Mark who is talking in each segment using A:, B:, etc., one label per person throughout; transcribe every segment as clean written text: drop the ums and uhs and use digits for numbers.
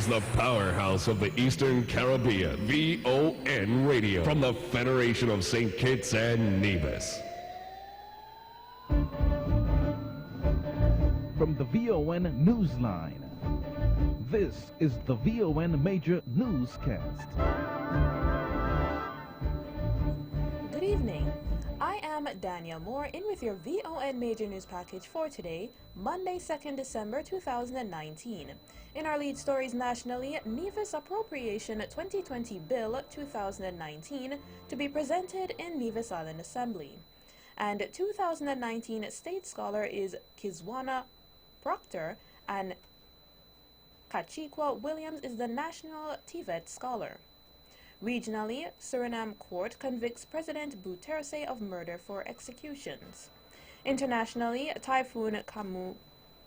A: the powerhouse of the Eastern Caribbean, VON Radio, from the Federation of St. Kitts and Nevis.
B: From the VON Newsline, this is the VON Major Newscast.
C: Good evening. I am Dania Moore, in with your VON Major News Package for today, Monday, 2nd December 2019. In our lead stories nationally, Nevis Appropriation 2020 Bill 2019 to be presented in Nevis Island Assembly. And 2019 State Scholar is Kizwana Proctor, and Kachikwa Williams is the National TVET Scholar. Regionally, Suriname court convicts President Bouterse of murder for executions. Internationally, Typhoon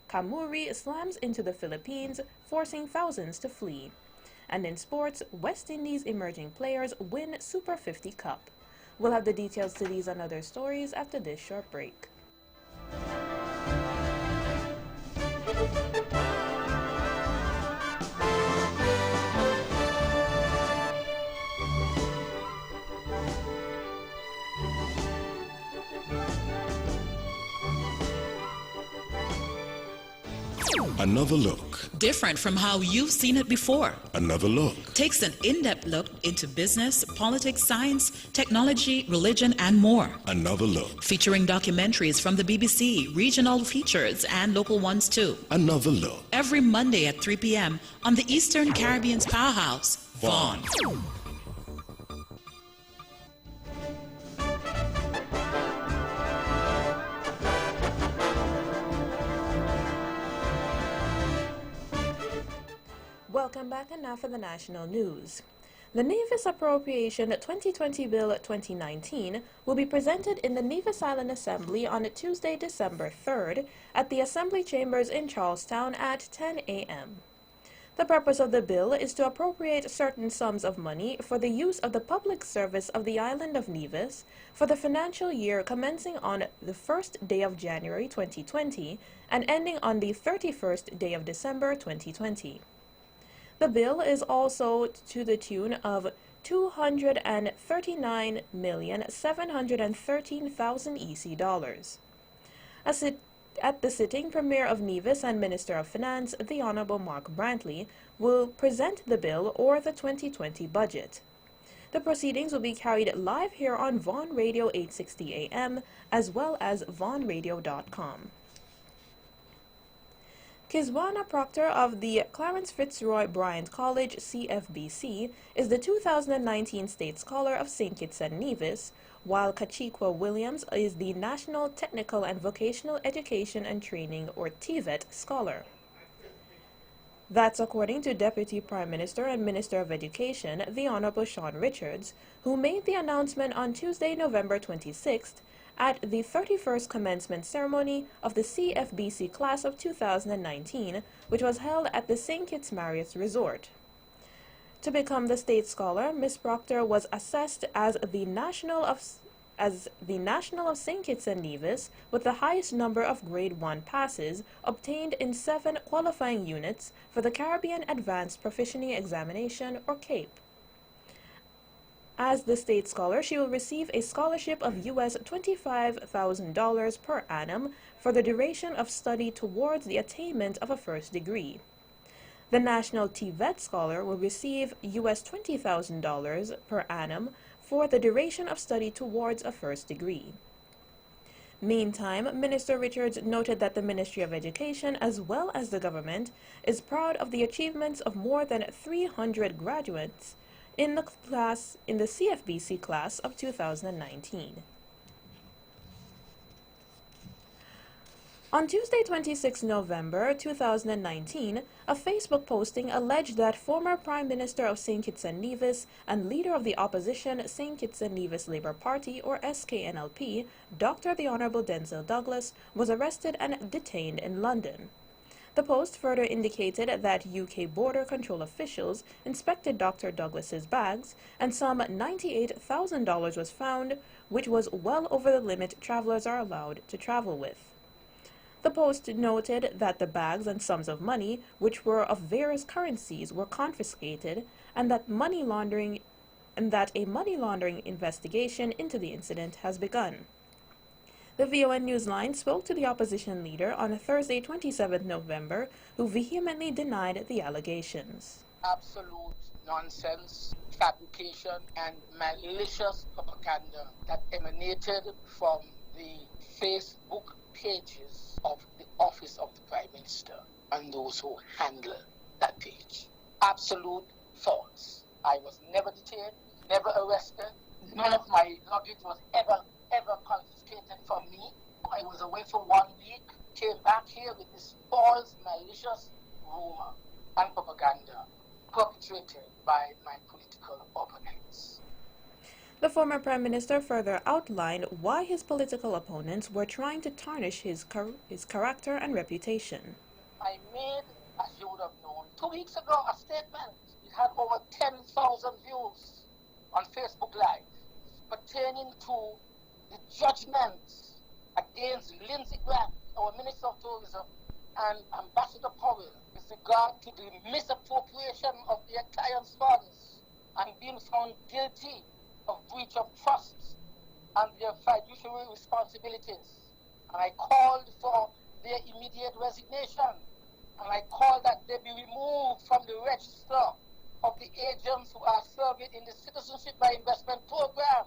C: Kamuri slams into the Philippines, forcing thousands to flee. And in sports, West Indies emerging players win Super 50 Cup. We'll have the details to these and other stories after this short break.
D: Another look.
E: Different from how you've seen it before.
D: Another look.
E: Takes an in-depth look into business, politics, science, technology, religion, and more.
D: Another look.
E: Featuring documentaries from the BBC, regional features, and local ones too.
D: Another look.
E: Every Monday at 3 p.m. on the Eastern Caribbean's powerhouse, VON.
C: Welcome back, and now for the national news. The Nevis Appropriation 2020 Bill 2019 will be presented in the Nevis Island Assembly on Tuesday, December 3rd at the Assembly Chambers in Charlestown at 10 a.m. The purpose of the bill is to appropriate certain sums of money for the use of the public service of the island of Nevis for the financial year commencing on the 1st day of January 2020 and ending on the 31st day of December 2020. The bill is also to the tune of $239,713,000 EC dollars. At the sitting, Premier of Nevis and Minister of Finance, the Honorable Mark Brantley, will present the bill or the 2020 budget. The proceedings will be carried live here on VON Radio 860 AM as well as vonradio.com. Kizwana Proctor of the Clarence Fitzroy Bryant College, CFBC, is the 2019 State Scholar of St. Kitts and Nevis, while Kachikwa Williams is the National Technical and Vocational Education and Training, or TVET, Scholar. That's according to Deputy Prime Minister and Minister of Education, the Honorable Sean Richards, who made the announcement on Tuesday, November 26th, at the 31st commencement ceremony of the CFBC class of 2019, which was held at the St. Kitts Marriott Resort. To become the State Scholar, Ms. Proctor was assessed as the National of St. Kitts and Nevis with the highest number of Grade 1 passes obtained in 7 qualifying units for the Caribbean Advanced Proficiency Examination, or CAPE. As the State Scholar, she will receive a scholarship of US $25,000 per annum for the duration of study towards the attainment of a first degree. The National TVET Scholar will receive US $20,000 per annum for the duration of study towards a first degree. Meantime, Minister Richards noted that the Ministry of Education, as well as the government, is proud of the achievements of more than 300 graduates in the CFBC class of 2019. On Tuesday, 26 November 2019, a Facebook posting alleged that former Prime Minister of St. Kitts and Nevis and leader of the opposition St. Kitts and Nevis Labour Party, or SKNLP, Dr. the Honourable Denzel Douglas, was arrested and detained in London. The post further indicated that UK border control officials inspected Dr. Douglas's bags and some $98,000 was found, which was well over the limit travelers are allowed to travel with. The Post noted that the bags and sums of money, which were of various currencies, were confiscated, and that a money laundering investigation into the incident has begun. The VON Newsline spoke to the opposition leader on Thursday, 27 November, who vehemently denied the allegations.
F: Absolute nonsense, fabrication, and malicious propaganda that emanated from the Facebook pages of the Office of the Prime Minister and those who handle that page. Absolute false. I was never detained, never arrested. None of my luggage was ever confiscated from me. I was away for 1 week, came back here with this false, malicious rumor and propaganda perpetrated by my political opponents.
C: The former Prime Minister further outlined why his political opponents were trying to tarnish his character and reputation.
F: I made, as you would have known, 2 weeks ago, a statement. It had over 10,000 views on Facebook Live pertaining to the judgments against Lindsey Grant, our Minister of Tourism, and Ambassador Powell with regard to the misappropriation of their clients' funds and being found guilty of breach of trust and their fiduciary responsibilities. And I called for their immediate resignation. And I called that they be removed from the register of the agents who are serving in the Citizenship by Investment program.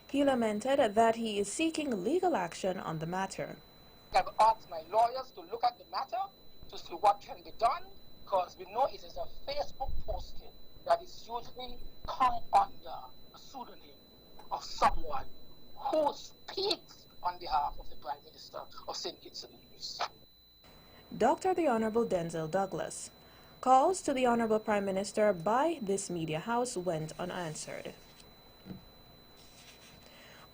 C: He lamented that he is seeking legal action on the matter.
F: I've asked my lawyers to look at the matter to see what can be done, because we know it is a Facebook posting that is usually come under a pseudonym of someone who speaks on behalf of the Prime Minister of St. Kitts and Nevis.
C: Dr. the Honorable Denzel Douglas. Calls to the Honorable Prime Minister by this media house went unanswered.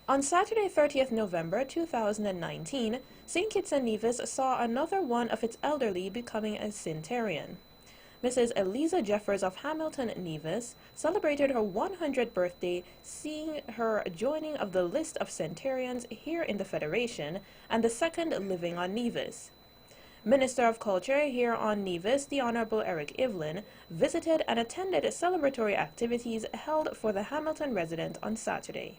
C: On Saturday, 30th November 2019, St. Kitts and Nevis saw another one of its elderly becoming a centenarian. Mrs. Eliza Jeffers of Hamilton, Nevis, celebrated her 100th birthday, seeing her joining of the list of centenarians here in the Federation and the second living on Nevis. Minister of Culture here on Nevis, the Honorable Eric Evelyn, visited and attended celebratory activities held for the Hamilton resident on Saturday.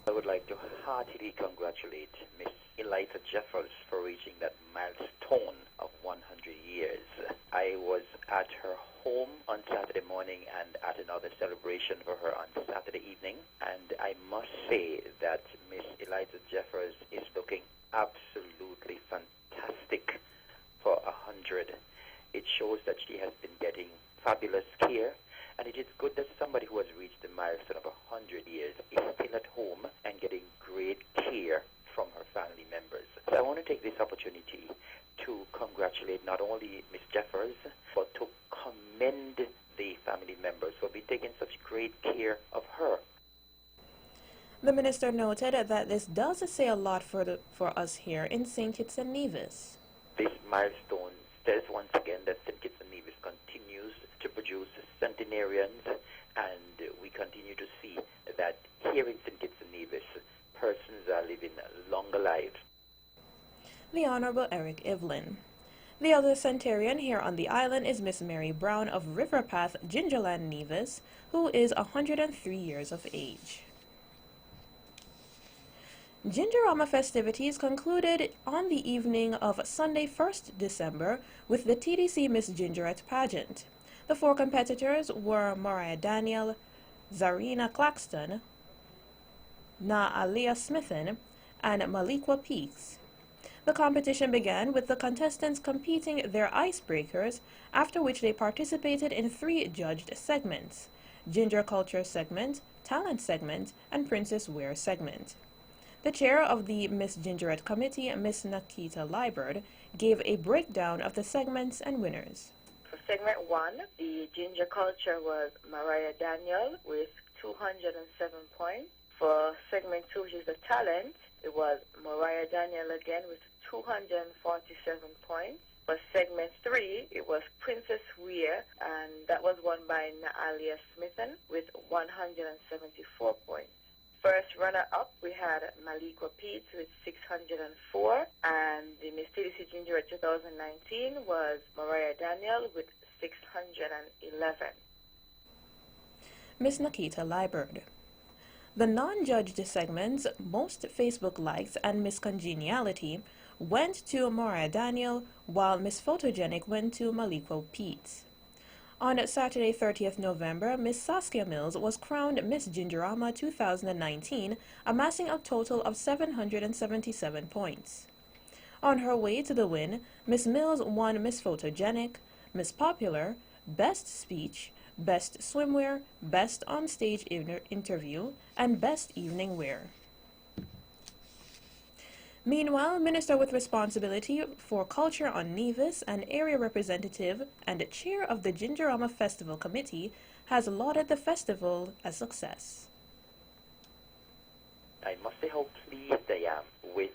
G: I would like to heartily congratulate Miss Eliza Jeffers for reaching that milestone of 100 years. I was at her home on Saturday morning and at another celebration for her on Saturday evening, and I must say that Miss Eliza Jeffers is looking absolutely fantastic for 100. It shows that she has been getting fabulous care, and it is good that somebody who has reached the milestone of 100 years is still at home and getting great care from her family members. So I want to take this opportunity to congratulate not only Ms. Jeffers, but to commend the family members for being taking such great care of her.
C: The minister noted that this does say a lot for us here in St. Kitts and Nevis.
G: This milestone says once again that St. Kitts and Nevis continues to produce centenarians, and we continue to see that here in St. Kitts and Nevis, persons are living longer lives.
C: The Honorable Eric Evelyn. The other centenarian here on the island is Miss Mary Brown of Riverpath, Gingerland, Nevis, who is 103 years of age. Gingerama festivities concluded on the evening of Sunday, 1st December, with the TDC Miss Gingerette pageant. The four competitors were Mariah Daniel, Zarina Claxton, Naalia Smithen, and Malikwa Peaks. The competition began with the contestants competing their icebreakers, after which they participated in 3 judged segments: Ginger Culture segment, Talent segment, and Princess Wear segment. The chair of the Miss Gingerette Committee, Miss Nakita Liburd, gave a breakdown of the segments and winners.
H: For segment 1, the Ginger Culture was Mariah Daniel with 207 points. For segment 2, which is the Talent, it was Mariah Daniel again with 247 points. For segment 3, it was Princess Weir, and that was won by Naalia Smithen with 174 points. First runner-up, we had Maliqua Peets with 604, and the Miss TDC Ginger 2019 was Mariah Daniel with 611.
C: Miss Nikita Liburd. The non-judged segments, Most Facebook Likes and Miss Congeniality, went to Mariah Daniel, while Miss Photogenic went to Maliqua Peets. On Saturday, 30th November, Miss Saskia Mills was crowned Miss Gingerama 2019, amassing a total of 777 points. On her way to the win, Miss Mills won Miss Photogenic, Miss Popular, Best Speech, Best Swimwear, Best On-Stage Interview, and Best Evening Wear. Meanwhile, Minister with responsibility for culture on Nevis and area representative and chair of the Gingerama Festival Committee has lauded the festival a success.
G: I must say how pleased I am with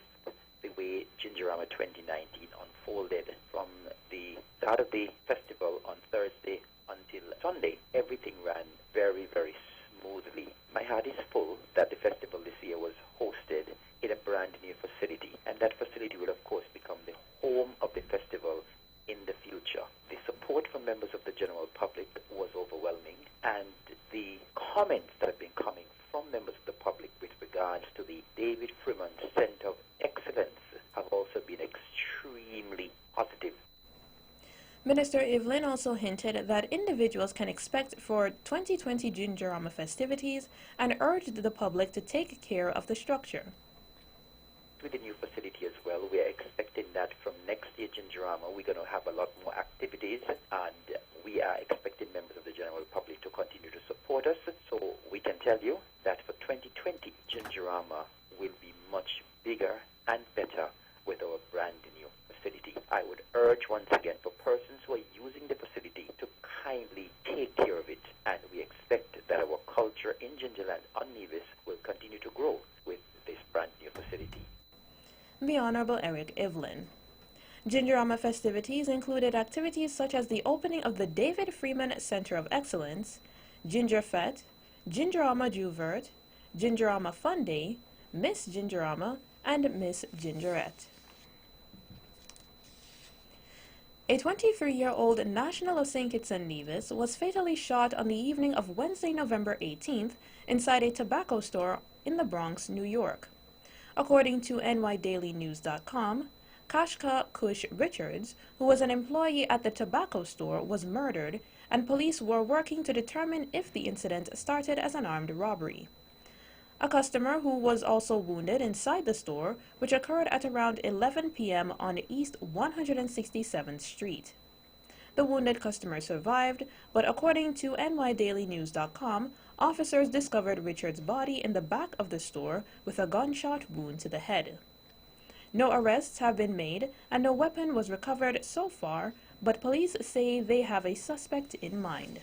G: the way Gingerama 2019 unfolded. From the start of the festival on Thursday until Sunday, everything ran very, very smoothly. My heart is full that the festival this year was hosted in a brand new facility, and that facility will of course become the home of the festival in the future. The support from members of the general public was overwhelming, and the comments that have been coming from members of the public with regards to the David Freeman Center of Excellence have also been extremely positive.
C: Minister Evelyn also hinted that individuals can expect for 2020 Gingerama festivities and urged the public to take care of the structure.
G: With the new facility as well, we are expecting that from next year Gingerama we're going to have a lot more activities, and we are expecting members of the general public to continue to support us. So we can tell you that for 2020 Gingerama will be much bigger and better with our brand new facility. I would urge once again for persons who are using the facility to kindly take care of it, and we expect that our culture in Gingerland on Nevis will continue to grow with this brand new facility.
C: The Honorable Eric Evelyn. Gingerama festivities included activities such as the opening of the David Freeman Center of Excellence, Ginger Fete, Gingerama Juvert, Gingerama Fun Day, Miss Gingerama, and Miss Gingerette. A 23-year-old national of St. Kitts and Nevis was fatally shot on the evening of Wednesday, November 18th, inside a tobacco store in the Bronx, New York. According to NYDailyNews.com, Kashka Kush Richards, who was an employee at the tobacco store, was murdered, and police were working to determine if the incident started as an armed robbery. A customer who was also wounded inside the store, which occurred at around 11 p.m. on East 167th Street. The wounded customer survived, but according to NYDailyNews.com, officers discovered Richard's body in the back of the store with a gunshot wound to the head. No arrests have been made, and no weapon was recovered so far, but police say they have a suspect in mind.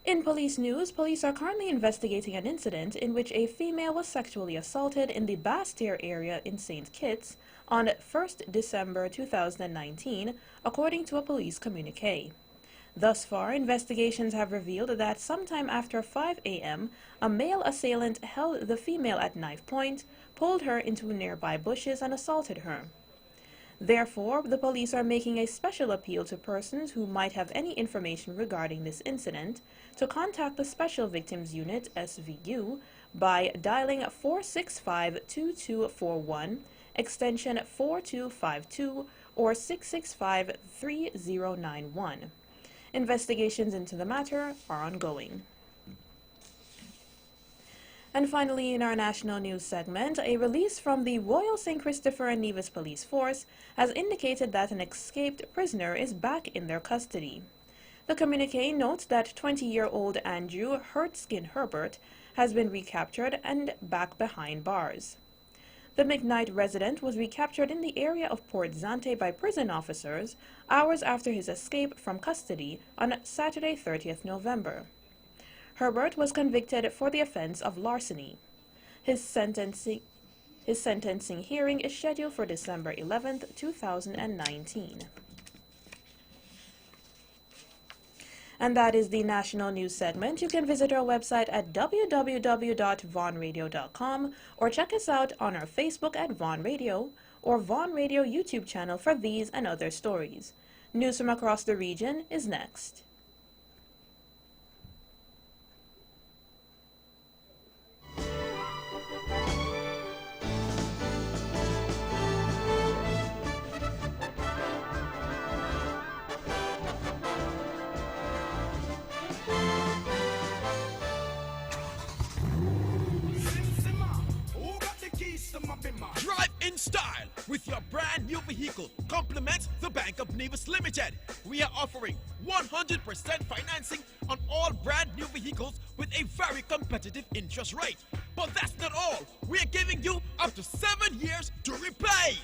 C: In police news, police are currently investigating an incident in which a female was sexually assaulted in the Basse-Terre area in St. Kitts on 1st December 2019, according to a police communique. Thus far, investigations have revealed that sometime after 5 a.m., a male assailant held the female at knife point, pulled her into nearby bushes, and assaulted her. Therefore, the police are making a special appeal to persons who might have any information regarding this incident to contact the Special Victims Unit, SVU, by dialing 465-2241, extension 4252, or 665-3091. Investigations into the matter are ongoing. And finally, in our national news segment, a release from the Royal St. Christopher and Nevis Police Force has indicated that an escaped prisoner is back in their custody. The communique notes that 20-year-old Andrew Hurtskin Herbert has been recaptured and back behind bars. The McKnight resident was recaptured in the area of Port Zante by prison officers hours after his escape from custody on Saturday, 30th November. Herbert was convicted for the offense of larceny. His sentencing hearing is scheduled for December 11th, 2019. And that is the national news segment. You can visit our website at www.vaughnradio.com or check us out on our Facebook at Vaughn Radio or Vaughn Radio YouTube channel for these and other stories. News from across the region is next.
I: Drive in style with your brand new vehicle. Compliments the Bank of Nevis Limited. We are offering 100% financing on all brand new vehicles with a very competitive interest rate. But that's not all. We are giving you up to 7 years to repay.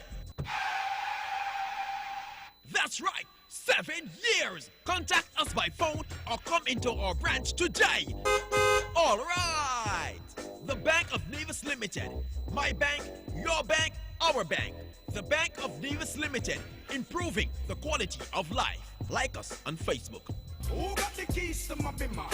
I: That's right, 7 years. Contact us by phone or come into our branch today. All right. The Bank of Nevis Limited. My bank, your bank, our bank. The Bank of Nevis Limited. Improving the quality of life. Like us on Facebook.
J: Who got the keys to my bimmer?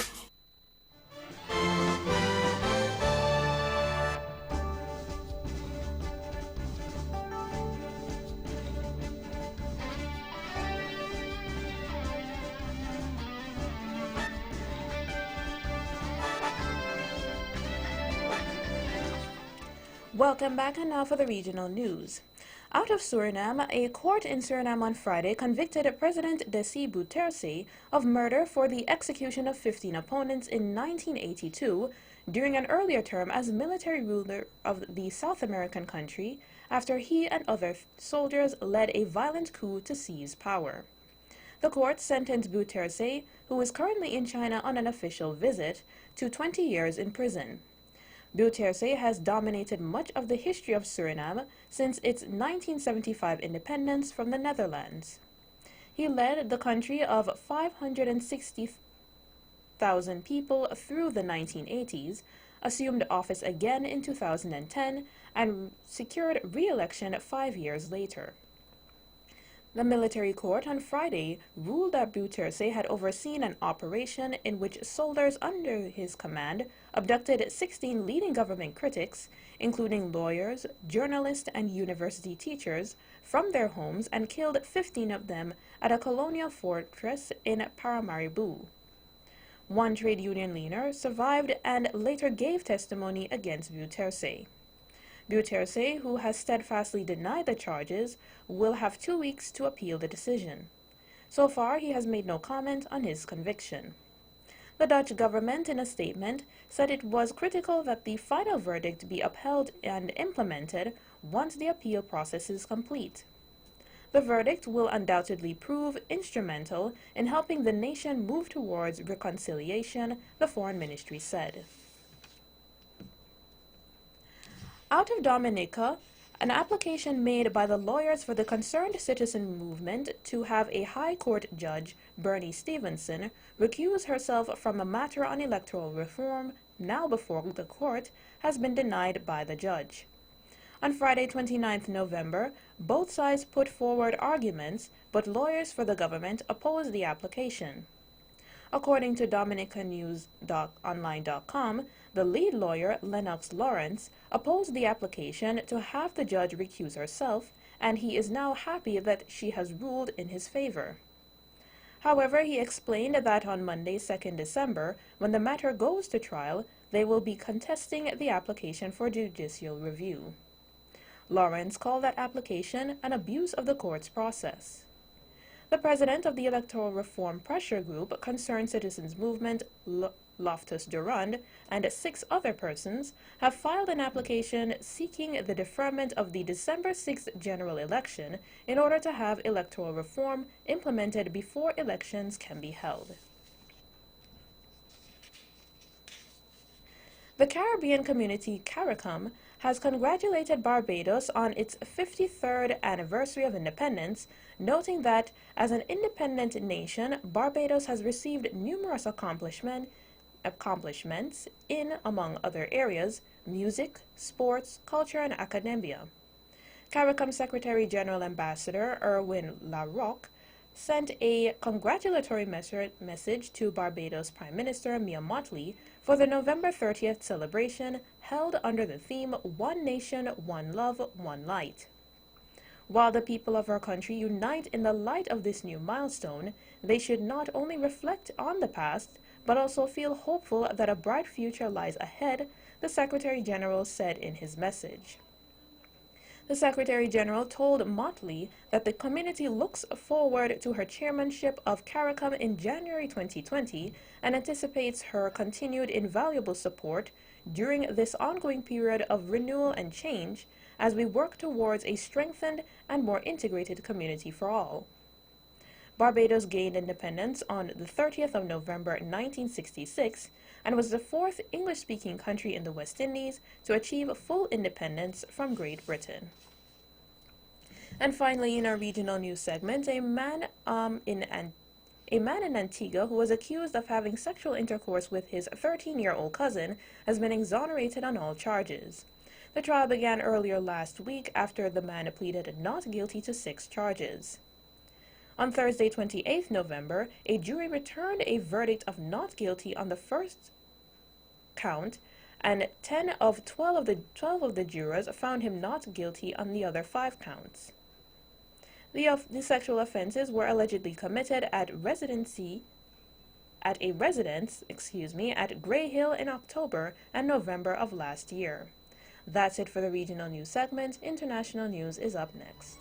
C: Welcome back, and now for the regional news. Out of Suriname, a court in Suriname on Friday convicted President Desi Bouterse of murder for the execution of 15 opponents in 1982 during an earlier term as military ruler of the South American country after he and other soldiers led a violent coup to seize power. The court sentenced Bouterse, who is currently in China on an official visit, to 20 years in prison. Bouterse has dominated much of the history of Suriname since its 1975 independence from the Netherlands. He led the country of 560,000 people through the 1980s, assumed office again in 2010, and secured re-election 5 years later. The military court on Friday ruled that Bouterse had overseen an operation in which soldiers under his command abducted 16 leading government critics, including lawyers, journalists, and university teachers, from their homes and killed 15 of them at a colonial fortress in Paramaribo. One trade union leader survived and later gave testimony against Bouterse. Bouterse, who has steadfastly denied the charges, will have 2 weeks to appeal the decision. So far, he has made no comment on his conviction. The Dutch government, in a statement, said it was critical that the final verdict be upheld and implemented once the appeal process is complete. The verdict will undoubtedly prove instrumental in helping the nation move towards reconciliation, the Foreign Ministry said. Out of Dominica, an application made by the lawyers for the Concerned Citizen Movement to have a High Court judge, Bernie Stevenson, recuse herself from a matter on electoral reform now before the court has been denied by the judge. On Friday, 29th November, both sides put forward arguments, but lawyers for the government opposed the application. According to DominicaNews.online.com, the lead lawyer, Lennox Lawrence, opposed the application to have the judge recuse herself, and he is now happy that she has ruled in his favor. However, he explained that on Monday, 2nd December, when the matter goes to trial, they will be contesting the application for judicial review. Lawrence called that application an abuse of the court's process. The president of the Electoral Reform Pressure Group, Concerned Citizens Movement, Loftus Durand, and 6 other persons have filed an application seeking the deferment of the December 6th general election in order to have electoral reform implemented before elections can be held. The Caribbean community CARICOM has congratulated Barbados on its 53rd anniversary of independence, noting that, as an independent nation, Barbados has received numerous accomplishments in, among other areas, music, sports, culture, and academia. CARICOM Secretary General Ambassador Erwin LaRocque sent a congratulatory message to Barbados Prime Minister Mia Mottley for the November 30th celebration held under the theme One Nation, One Love, One Light. While the people of our country unite in the light of this new milestone, they should not only reflect on the past, but also feel hopeful that a bright future lies ahead, the Secretary General said in his message. The Secretary General told Mottley that the community looks forward to her chairmanship of CARICOM in January 2020 and anticipates her continued invaluable support during this ongoing period of renewal and change as we work towards a strengthened and more integrated community for all. Barbados gained independence on the 30th of November 1966 and was the fourth English-speaking country in the West Indies to achieve full independence from Great Britain. And finally, in our regional news segment, a man in Antigua who was accused of having sexual intercourse with his 13-year-old cousin has been exonerated on all charges. The trial began earlier last week after the man pleaded not guilty to 6 charges. On Thursday, 28th November, a jury returned a verdict of not guilty on the first count, and 10 of 12 of the jurors found him not guilty on the other 5 counts. The sexual offenses were allegedly committed at a residence at Grey Hill in October and November of last year. That's it for the regional news segment. International news is up next.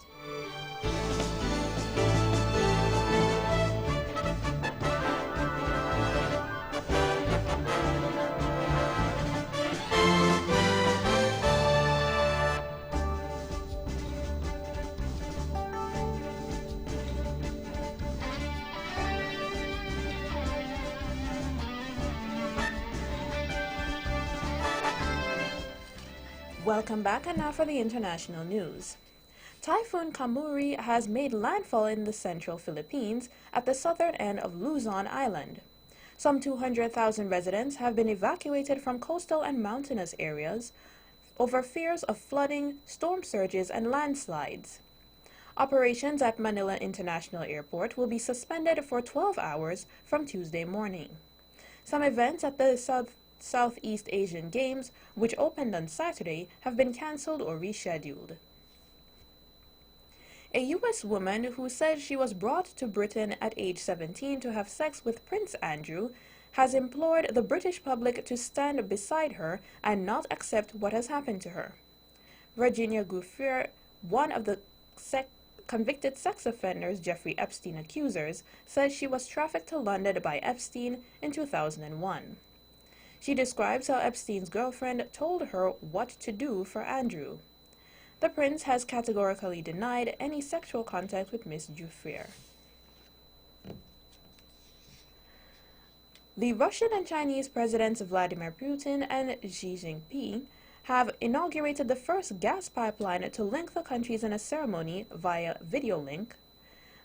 C: Welcome back, and now for the international news. Typhoon Kamuri has made landfall in the central Philippines at the southern end of Luzon Island. Some 200,000 residents have been evacuated from coastal and mountainous areas over fears of flooding, storm surges, and landslides. Operations at Manila International Airport will be suspended for 12 hours from Tuesday morning. Some events at the Southeast Asian Games, which opened on Saturday, have been cancelled or rescheduled. A U.S. woman who said she was brought to Britain at age 17 to have sex with Prince Andrew has implored the British public to stand beside her and not accept what has happened to her. Virginia Giuffre, one of the convicted sex offenders Jeffrey Epstein accusers, said she was trafficked to London by Epstein in 2001. She describes how Epstein's girlfriend told her what to do for Andrew. The prince has categorically denied any sexual contact with Ms. Giuffre. The Russian and Chinese presidents Vladimir Putin and Xi Jinping have inaugurated the first gas pipeline to link the countries in a ceremony via video link.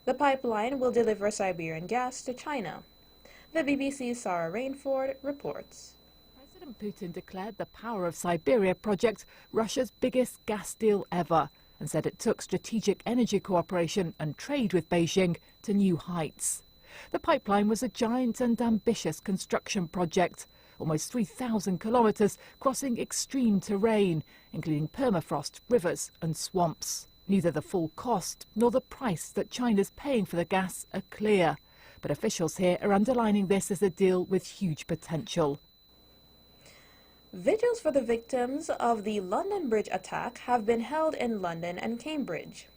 C: The pipeline will deliver Siberian gas to China. The BBC's Sarah Rainford reports.
K: President Putin declared the Power of Siberia project Russia's biggest gas deal ever and said it took strategic energy cooperation and trade with Beijing to new heights. The pipeline was a giant and ambitious construction project, almost 3,000 kilometres crossing extreme terrain, including permafrost, rivers and swamps. Neither the full cost nor the price that China's paying for the gas are clear, but officials here are underlining this as a deal with huge potential.
C: Vigils for the victims of the London Bridge attack have been held in London and Cambridge.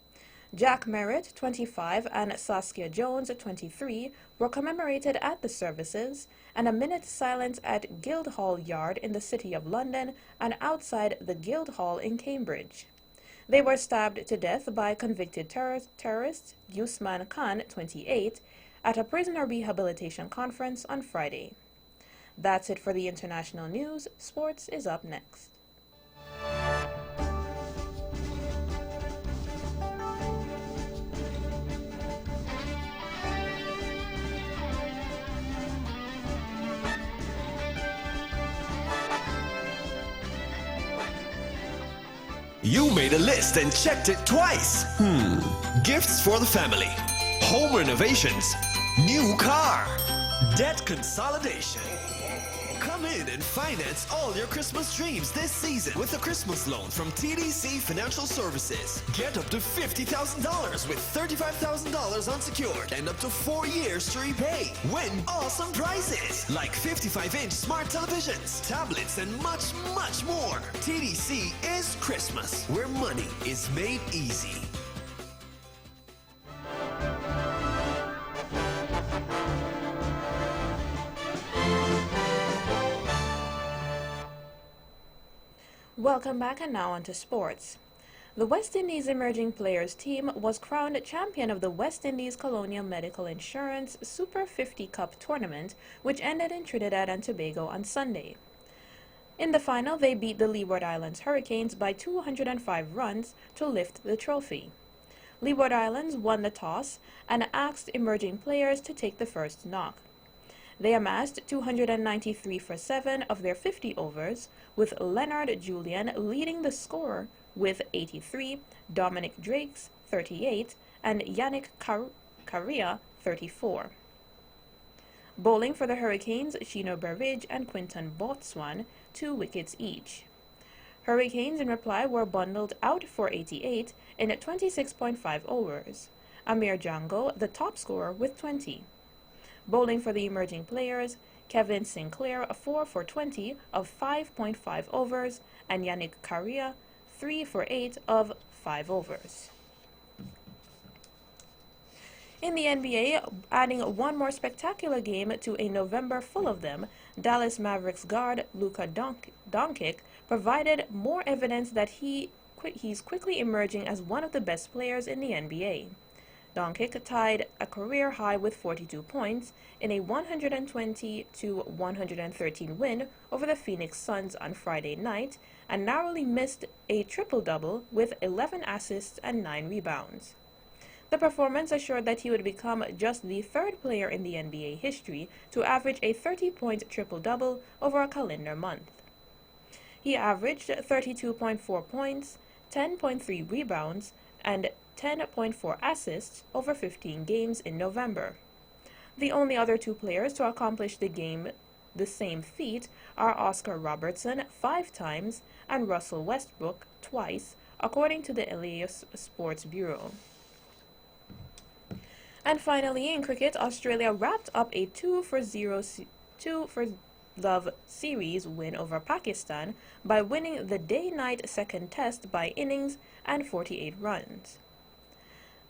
C: Jack Merritt, 25, and Saskia Jones, 23, were commemorated at the services, and a minute's silence at Guildhall Yard in the City of London and outside the Guildhall in Cambridge. They were stabbed to death by convicted terrorist Usman Khan, 28, at a prisoner rehabilitation conference on Friday. That's it for the international news. Sports is up next.
L: You made a list and checked it twice. Gifts for the family. home renovations, new car, debt consolidation. Come in and finance all your Christmas dreams this season with a Christmas loan from TDC Financial Services. Get up to $50,000 with $35,000 unsecured and up to 4 years to repay. Win awesome prizes like 55-inch smart televisions, tablets, and much, much more. TDC is Christmas, where money is made easy.
C: Welcome back, and now on to sports. The West Indies Emerging Players team was crowned champion of the West Indies Colonial Medical Insurance Super 50 Cup tournament, which ended in Trinidad and Tobago on Sunday. In the final, they beat the Leeward Islands Hurricanes by 205 runs to lift the trophy. Leeward Islands won the toss and asked emerging players to take the first knock. They amassed 293 for 7 of their 50 overs, with Leonard Julian leading the score with 83, Dominic Drakes 38, and Yannick Carrea 34. Bowling for the Hurricanes, Shino Burridge and Quinton Botswan, 2 wickets each. Hurricanes in reply were bundled out for 88 in 26.5 overs. Amir Django, the top scorer, with 20. Bowling for the emerging players, Kevin Sinclair 4 for 20 of 5.5 overs, and Yannick Carrea 3 for 8 of 5 overs. In the NBA, adding one more spectacular game to a November full of them, Dallas Mavericks guard Luka Doncic provided more evidence that he's quickly emerging as one of the best players in the NBA. Doncic tied a career high with 42 points in a 120-113 win over the Phoenix Suns on Friday night, and narrowly missed a triple-double with 11 assists and 9 rebounds. The performance assured that he would become just the third player in the NBA history to average a 30-point triple-double over a calendar month. He averaged 32.4 points, 10.3 rebounds, and 10.4 assists over 15 games in November. The only other 2 players to accomplish the same feat are Oscar Robertson 5 times and Russell Westbrook twice, according to the LA Sports Bureau. And finally, in cricket, Australia wrapped up a 2-for-love series win over Pakistan by winning the day-night second test by innings and 48 runs.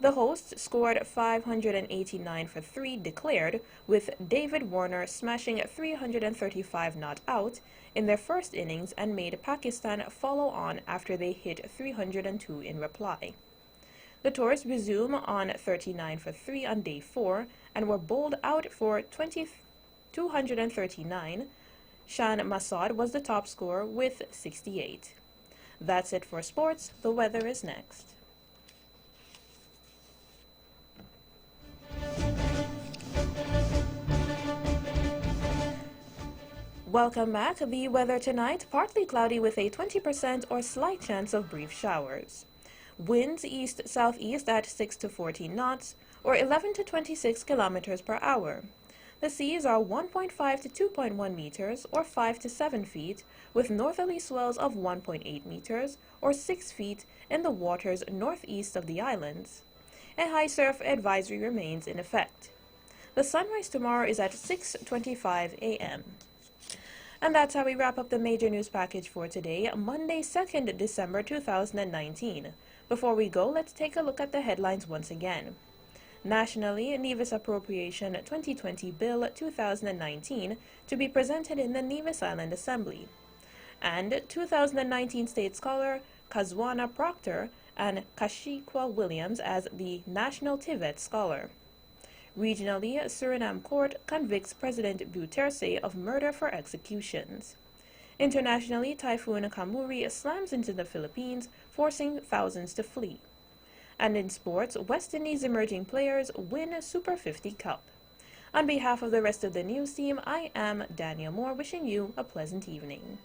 C: The hosts scored 589 for 3 declared, with David Warner smashing 335 not out in their first innings and made Pakistan follow on after they hit 302 in reply. The tours resume on 39 for 3 on day 4 and were bowled out for 239. Shan Masad was the top scorer with 68. That's it for sports. The weather is next. Welcome back. The weather tonight, partly cloudy with a 20% or slight chance of brief showers. Winds east-southeast at 6 to 14 knots, or 11 to 26 kilometers per hour. The seas are 1.5 to 2.1 meters, or 5 to 7 feet, with northerly swells of 1.8 meters, or 6 feet, in the waters northeast of the islands. A high surf advisory remains in effect. The sunrise tomorrow is at 6:25 a.m. And that's how we wrap up the major news package for today, Monday, 2nd December 2019. Before we go, let's take a look at the headlines once again. Nationally, Nevis Appropriation 2020 Bill 2019 to be presented in the Nevis Island Assembly. And 2019 State Scholar Kazwana Proctor and Kashikwa Williams as the National Tivet Scholar. Regionally, Suriname Court convicts President Bouterse of murder for executions. Internationally, Typhoon Kamuri slams into the Philippines, forcing thousands to flee. And in sports, West Indies emerging players win Super 50 Cup. On behalf of the rest of the news team, I am Daniel Moore, wishing you a pleasant evening.